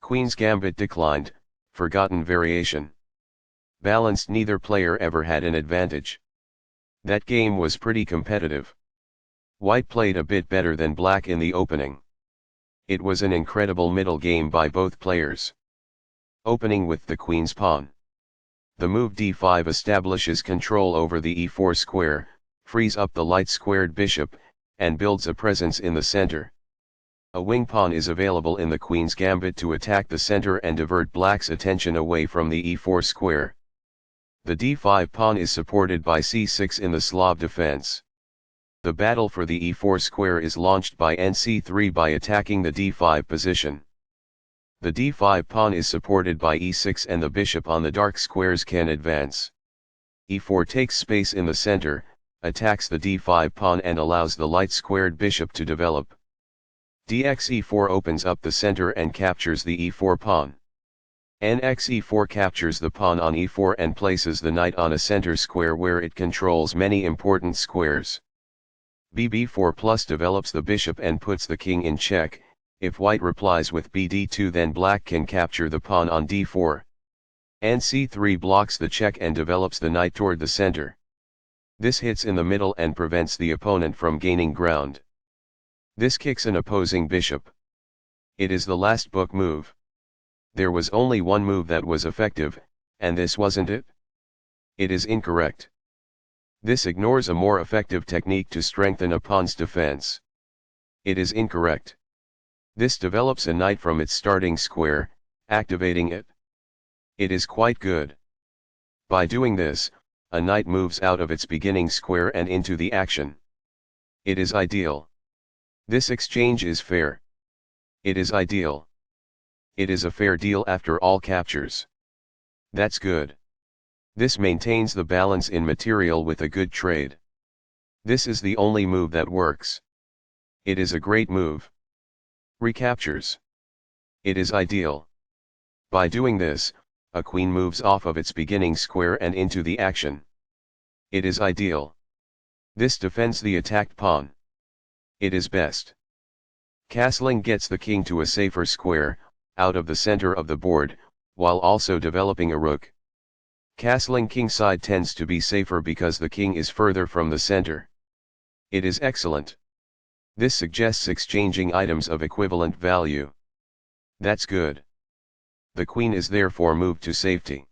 Queen's Gambit declined, forgotten variation. Balanced, neither player ever had an advantage. That game was pretty competitive. White played a bit better than Black in the opening. It was an incredible middle game by both players. Opening with the Queen's pawn. The move d5 establishes control over the e4 square, frees up the light-squared bishop, and builds a presence in the center. A wing pawn is available in the Queen's Gambit to attack the center and divert Black's attention away from the e4 square. The d5 pawn is supported by c6 in the Slav defense. The battle for the e4 square is launched by nc3 by attacking the d5 position. The d5 pawn is supported by e6 and the bishop on the dark squares can advance. e4 takes space in the center, attacks the d5 pawn and allows the light-squared bishop to develop. dxe4 opens up the center and captures the e4 pawn. nxe4 captures the pawn on e4 and places the knight on a center square where it controls many important squares. bb4 plus develops the bishop and puts the king in check. If White replies with bd2, then Black can capture the pawn on d4. nc3 blocks the check and develops the knight toward the center. This hits in the middle and prevents the opponent from gaining ground. This kicks an opposing bishop. It is the last book move. There was only one move that was effective, and this wasn't it? It is incorrect. This ignores a more effective technique to strengthen a pawn's defense. It is incorrect. This develops a knight from its starting square, activating it. It is quite good. By doing this, a knight moves out of its beginning square and into the action. It is ideal. This exchange is fair. It is ideal. It is a fair deal after all captures. That's good. This maintains the balance in material with a good trade. This is the only move that works. It is a great move. Recaptures. It is ideal. By doing this, a queen moves off of its beginning square and into the action. It is ideal. This defends the attacked pawn. It is best. Castling gets the king to a safer square, out of the center of the board, while also developing a rook. Castling kingside tends to be safer because the king is further from the center. It is excellent. This suggests exchanging items of equivalent value. That's good. The queen is therefore moved to safety.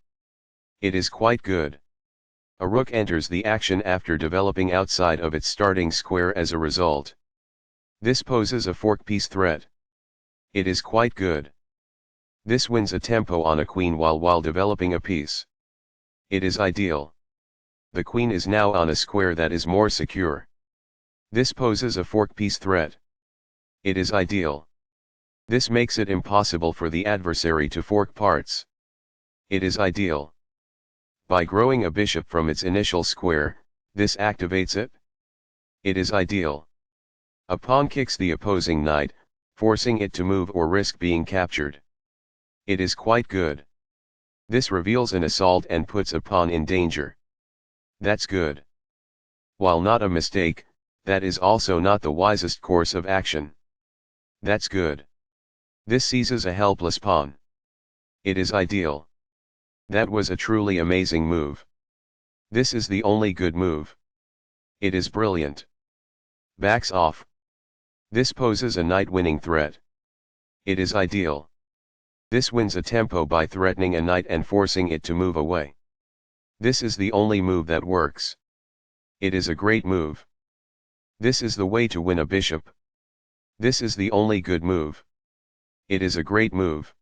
It is quite good. A rook enters the action after developing outside of its starting square as a result. This poses a fork piece threat. It is quite good. This wins a tempo on a queen while developing a piece. It is ideal. The queen is now on a square that is more secure. This poses a fork piece threat. It is ideal. This makes it impossible for the adversary to fork parts. It is ideal. By growing a bishop from its initial square, this activates it. It is ideal. A pawn kicks the opposing knight, forcing it to move or risk being captured. It is quite good. This reveals an assault and puts a pawn in danger. That's good. While not a mistake, that is also not the wisest course of action. That's good. This seizes a helpless pawn. It is ideal. That was a truly amazing move. This is the only good move. It is brilliant. Backs off. This poses a knight-winning threat. It is ideal. This wins a tempo by threatening a knight and forcing it to move away. This is the only move that works. It is a great move. This is the way to win a bishop. This is the only good move. It is a great move.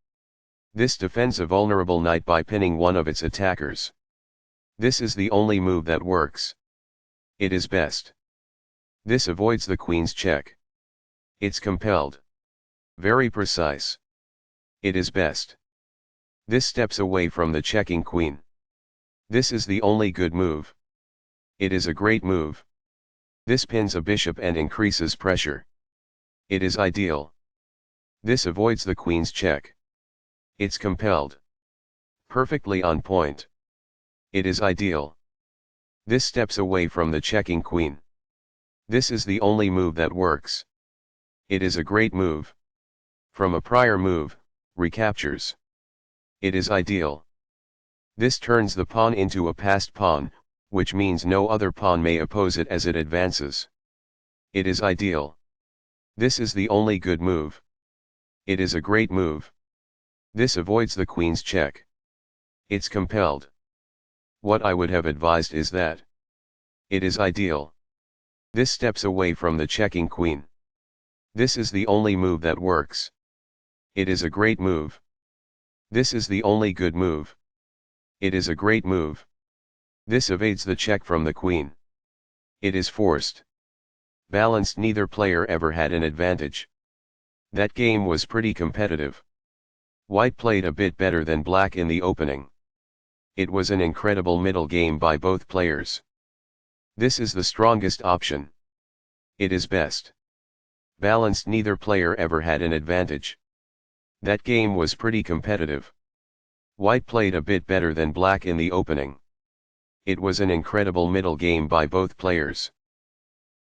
This defends a vulnerable knight by pinning one of its attackers. This is the only move that works. It is best. This avoids the queen's check. It's compelled. Very precise. It is best. This steps away from the checking queen. This is the only good move. It is a great move. This pins a bishop and increases pressure. It is ideal. This avoids the queen's check. It's compelled. Perfectly on point. It is ideal. This steps away from the checking queen. This is the only move that works. It is a great move. From a prior move, recaptures. It is ideal. This turns the pawn into a passed pawn, which means no other pawn may oppose it as it advances. It is ideal. This is the only good move. It is a great move. This avoids the queen's check. It's compelled. What I would have advised is that it is ideal. This steps away from the checking queen. This is the only move that works. It is a great move. This is the only good move. It is a great move. This evades the check from the queen. It is forced. Balanced. Neither player ever had an advantage. That game was pretty competitive. White played a bit better than black in the opening. It was an incredible middle game by both players. This is the strongest option. It is best. Balanced. Neither player ever had an advantage. That game was pretty competitive. White played a bit better than black in the opening. It was an incredible middle game by both players.